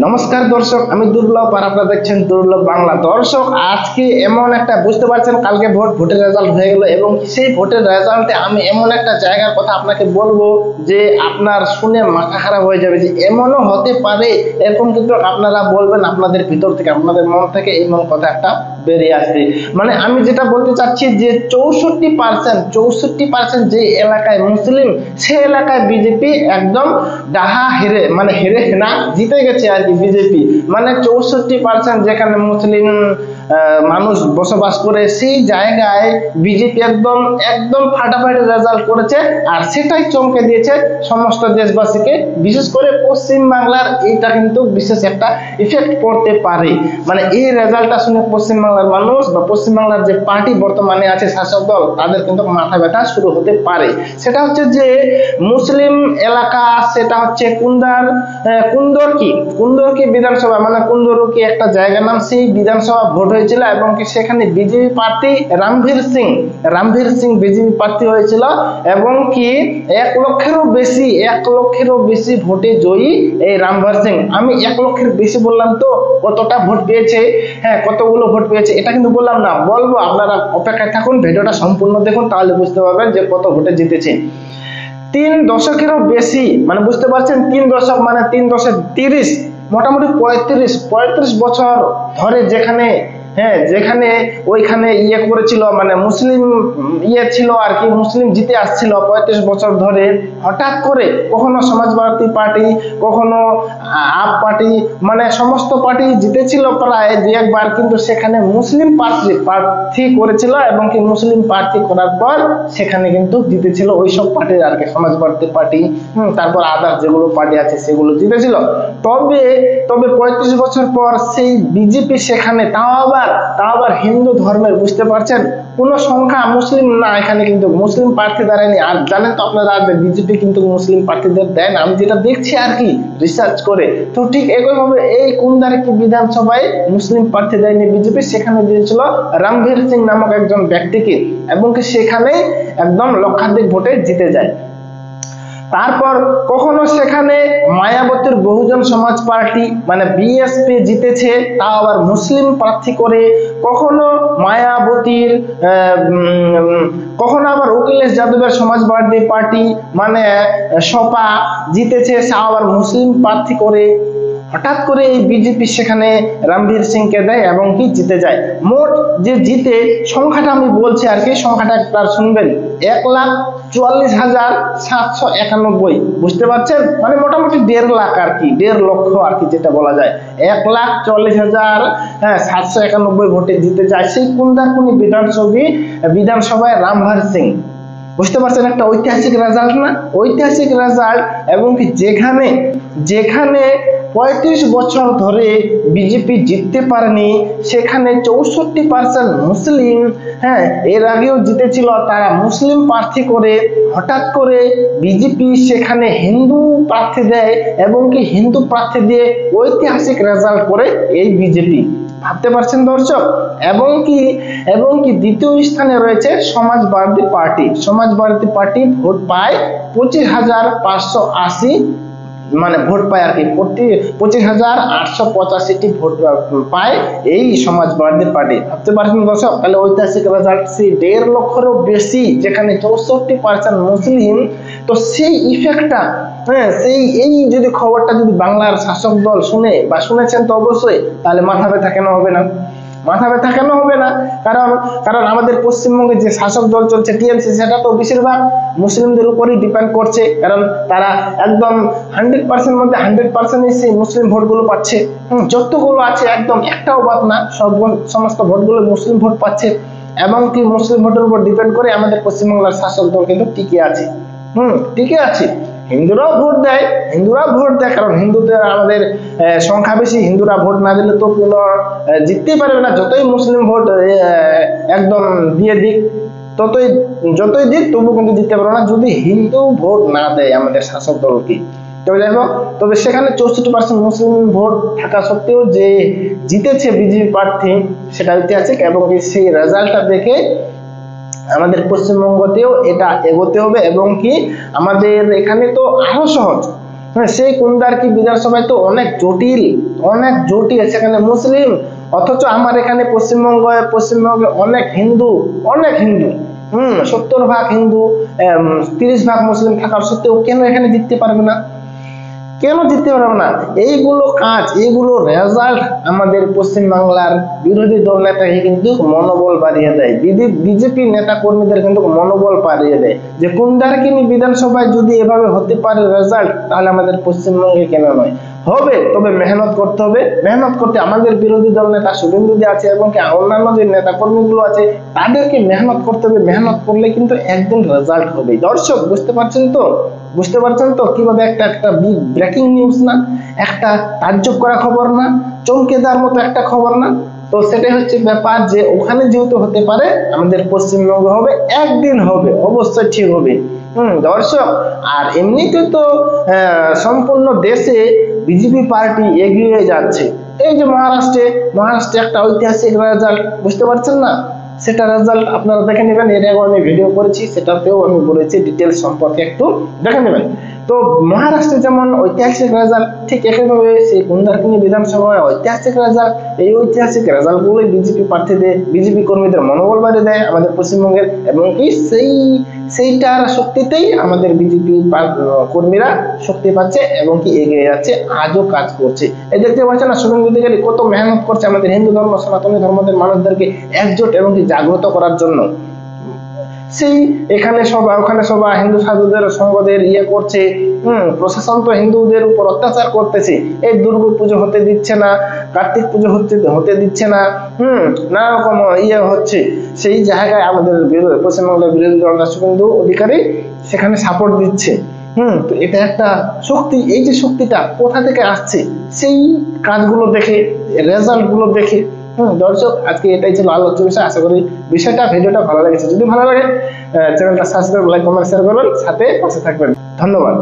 নমস্কার দর্শক, আমি দুর্লভ আর আপনারা দেখছেন দুর্লভ বাংলা। দর্শক, আজকে এমন একটা বুঝতে পারছেন, কালকে ভোটের রেজাল্ট হয়ে গেল এবং সেই ভোটের রেজাল্টে আমি এমন একটা জায়গার কথা আপনাকে বলবো যে আপনার শুনে মাথা খারাপ হয়ে যাবে, যে এমনও হতে পারে। এরকম কিন্তু আপনারা বলবেন আপনাদের ভিতর থেকে, আপনাদের মন থেকে এমন কথা একটা বেরিয়ে আসবে। মানে আমি যেটা বলতে চাচ্ছি যে 64% যে এলাকায় মুসলিম, সে এলাকায় বিজেপি একদম ডাহা হেরে, মানে হেরে না জিতে গেছে আর কি বিজেপি। মানে 64% যেখানে মুসলিম মানুষ বসবাস করে, সেই জায়গায় বিজেপি একদম একদম ফাটাফাটি রেজাল্ট করেছে। আর সেটাই চমকে দিয়েছে সমস্ত দেশবাসীকে, বিশেষ করে পশ্চিম বাংলার। এটা কিন্তু বিশেষ একটা ইফেক্ট পড়তে পারে। মানে এই রেজাল্টটা শুনে পশ্চিম বাংলার মানুষ বা পশ্চিম বাংলার যে পার্টি বর্তমানে আছে শাসক দল, তাদের কিন্তু মাথা ব্যথা শুরু হতে পারে। সেটা হচ্ছে যে মুসলিম এলাকা, সেটা হচ্ছে কুন্দরকি বিধানসভা, মানে কুন্দরকি একটা জায়গার নাম। সেই বিধানসভা ভোট হয়েছিল এবং কি সেখানে বিজেপি প্রার্থী রামভীর সিং বিজেপি প্রার্থী হয়েছিল এবং কি 1 লক্ষেরও বেশি ভোটে জয়ী এই রামভীর সিং। আমি 1 লক্ষের বেশি বললাম, তো কতটা ভোট পেয়েছে, হ্যাঁ কতগুলো ভোট পেয়েছে এটা কিন্তু বললাম না, বলবো। আপনারা অপেক্ষায় থাকুন, ভিডিওটা সম্পূর্ণ দেখুন, তাহলে বুঝতে পারবেন যে কত ভোটে জিতেছে। 3 দশকেরও বেশি, মানে বুঝতে পারছেন 3 দশক মানে 3 দশক 30, মোটামুটি 35 বছর ধরে যেখানে ওইখানে করেছিল, মানে মুসলিম ছিল আর কি, মুসলিম জিতে আসছিল 35 বছর ধরে। হঠাৎ করে কখনো সমাজবাদী পার্টি, কখনো আপ পার্টি, মানে সমস্ত পার্টি জিতেছিল প্রায় 2-1 বার, কিন্তু সেখানে মুসলিম প্রার্থী করেছিল এবং কি মুসলিম প্রার্থী করার পর সেখানে কিন্তু জিতেছিল ওইসব পার্টির আর কি, সমাজবাদী পার্টি, তারপর আদার্স যেগুলো পার্টি আছে সেগুলো জিতেছিল। তবে 35 বছর পর সেই বিজেপি সেখানে, তাও আবার হিন্দু ধর্মের, বুঝতে পারছেন, কোন সংখ্যা মুসলিম না, এখানে কিন্তু মুসলিম প্রার্থী দাঁড়ায়নি। আর জানেন তো আপনারা, বিজেপি কিন্তু মুসলিম প্রার্থীদের দেয় না, আমি যেটা দেখছি আর কি রিসার্চ করে। তো ঠিক একইভাবে এই কুন্দরকি বিধানসভায় মুসলিম প্রার্থী দেয়নি বিজেপি, সেখানে দিয়েছিল রামভীর সিং নামক একজন ব্যক্তিকে এবং কি সেখানে একদম লক্ষাধিক ভোটে জিতে যায়। তারপর কখনো সেখানে মায়াবতীর বহুজন সমাজ পার্টি মানে বিএসপি জিতেছে, তাও আবার মুসলিম প্রার্থী করে। কখনো মায়াবতীর কখনো আবার অখিলেশ যাদবের সমাজবাদী পার্টি মানে সপা জিতেছে, তাও আবার মুসলিম প্রার্থী করে। হঠাৎ করে এই বিজেপি সেখানে রামভীর সিংকে দেয় এবং কি জিতে যায়। মোট যে জিতে সংখ্যাটা আমি বলছি আর কি, সংখ্যাটা একবার শুনবেন, 1,44,791, বুঝতে পারছেন, মানে মোটামুটি 1.5 লাখ আর কি, 1.5 লক্ষ আর কি, যেটা বলা যায় 1,44,791 ভোটে জিতে যায় সেই কুন্দরকি বিধানসভায় রামভীর সিং। বুঝতে পারছেন, একটা ঐতিহাসিক রেজাল্ট না, ঐতিহাসিক রেজাল্ট। এবং কি যেখানে 35 বছর ধরে বিজেপি জিততে পারেনি, সেখানে 64% মুসলিম, এর আগেও জিতেছিল, তারা মুসলিম প্রার্থী করে। হঠাৎ করে বিজেপি সেখানে হিন্দু প্রার্থী দেয় এবং কি হিন্দু প্রার্থী দিয়ে ঐতিহাসিক রেজাল্ট করে এই বিজেপি, ভাবতে পারছেন দর্শক। এবং কি দ্বিতীয় স্থানে রয়েছে সমাজবাদী পার্টি ভোট পায় 25,580, মানে ভোট পায় আর কি, 25,885টি ভোট পায় এই সমাজবাদী পার্টি, ভাবতে পারছেন দর্শক। তাহলে ঐতিহাসিক রেজাল্ট, সেই 1.5 লক্ষেরও বেশি, যেখানে 64% মুসলিম। তো সেই ইফেক্টটা, এই যদি খবরটা যদি বাংলার শাসক দল শুনে বা শুনেছেন, তো অবশ্যই তাহলে মাথা ব্যথা কেন হবে না, কারণ আমাদের পশ্চিমবঙ্গে যে শাসক দল চলছে টিএমসি, সেটা তো বেশিরভাগ মুসলিমদের উপরই ডিপেন্ড করছে, কারণ তারা একদম 100% মধ্যে 100% সেই মুসলিম ভোটগুলো পাচ্ছে। যতগুলো আছে একদম একটাও বাদ না, সমস্ত ভোটগুলো মুসলিম ভোট পাচ্ছে এবং কি মুসলিম ভোটের উপর ডিপেন্ড করে আমাদের পশ্চিমবাংলার শাসক দল কিন্তু টিকে আছে। হিন্দুরাও ভোট দেয়, কারণ হিন্দুদের আমাদের সংখ্যা বেশি, হিন্দুরা ভোট না দিলে তো কোনো জিততেই পারবে না। যতই মুসলিম ভোট একদম দিয়ে দিক, যতই দিক, তবু কিন্তু জিততে পারবে না যদি হিন্দু ভোট না দেয় আমাদের শাসক দলকে। তবে সেখানে 64% মুসলিম ভোট থাকা সত্ত্বেও যে জিতেছে বিজেপি প্রার্থী, সেটা ঐতিহাসিক। এবং সেই রেজাল্টটা দেখে আমাদের পশ্চিমবঙ্গতেও এটা এগোতে হবে এবং কি আমাদের এখানে তো আরো সহজ, হ্যাঁ, সেই কুন্দারকি বিধানসভায় তো অনেক জটিল, সেখানে মুসলিম, অথচ আমার এখানে পশ্চিমবঙ্গে অনেক হিন্দু, 70 ভাগ হিন্দু, 30 ভাগ মুসলিম থাকার সত্ত্বেও কেন এখানে জিততে পারবে না? এইগুলো রেজাল্ট আমাদের পশ্চিমবাংলার বিরোধী দল নেতাকে কিন্তু মনোবল বাড়িয়ে দেয়, বিজেপি নেতা কর্মীদের কিন্তু মনোবল বাড়িয়ে দেয় যে কুন্দারকিনি বিধানসভায় যদি এভাবে হতে পারে রেজাল্ট, তাহলে আমাদের পশ্চিমবঙ্গে কেন নয়? হবে, তবে মেহনত করতে হবে। আমাদের বিরোধী দল নেতা শুভেন্দু আছে এবং অন্যান্য যে নেতা কর্মীগুলো আছে তাদেরকে মেহনত করতে হবে। মেহনত করলে কিন্তু একদিন রেজাল্ট হবে। দর্শক বুঝতে পারছেন তো কিভাবে একটা বিগ ব্রেকিং নিউজ না, একটা তাজ্জব করা খবর না, চমকে দেওয়ার মতো একটা খবর না? তো সেটাই হচ্ছে ব্যাপার, যে ওখানে যেহেতু হতে পারে আমাদের পশ্চিমবঙ্গে হবে, একদিন হবে, অবশ্যই ঠিক হবে। দর্শক, আর এমনিতে তো সম্পূর্ণ দেশে বিজেপি পার্টি এগিয়ে যাচ্ছে। এই যে মহারাষ্ট্রে একটা ঐতিহাসিক রেজাল্ট, বুঝতে পারছেন না? সেটা রেজাল্ট আপনারা দেখে নেবেন, এর আগে আমি ভিডিও করেছি, সেটাতেও আমি বলেছি, ডিটেলস সম্পর্কে একটু দেখে নেবেন। তো মহারাষ্ট্রে যেমন ঐতিহাসিক রেজাল্ট, ঠিক একইভাবে সেই কুন্দারকিনি বিধানসভায় ঐতিহাসিক রেজাল্ট। এই ঐতিহাসিক রেজাল্ট গুলোই বিজেপি কর্মীদের মনোবল বাড়িয়ে দেয় আমাদের পশ্চিমবঙ্গের, এবং কি সেইটার শক্তিতেই আমাদের বিজেপি কর্মীরা শক্তি পাচ্ছে এবং কি এগিয়ে যাচ্ছে, আজও কাজ করছে। এই দেখতে পাচ্ছেন না, শুভেন্দু অধিকারী কত মেহনত করছে আমাদের হিন্দু ধর্ম, সনাতনী ধর্মের মানুষদেরকে একজোট এবং কি জাগ্রত করার জন্য। সেই এখানে ওখানে সভা, হিন্দু সাধুদের সঙ্গদের করছে। প্রশাসন তো হিন্দুদের উপর অত্যাচার করতেছে, এই দুর্গা পুজো হতে দিচ্ছে না, কার্তিক পুজো হতে দিচ্ছে না, নানা রকম হচ্ছে। সেই জায়গায় আমাদের পশ্চিমবঙ্গের বিরোধী দল শুভেন্দু অধিকারী সেখানে সাপোর্ট দিচ্ছে। তো এটা একটা শক্তি। এই যে শক্তিটা কোথা থেকে আসছে? সেই কাজগুলো দেখে, রেজাল্ট গুলো দেখে। দর্শক, আজকে এটাই ছিল আলোচ্য বিষয়। আশা করি ভিডিওটা ভালো লেগেছে। যদি ভালো লাগে চ্যানেলটা সাবস্ক্রাইব, লাইক, কমেন্ট, শেয়ার করবেন, সাথে পাশে থাকবেন। ধন্যবাদ।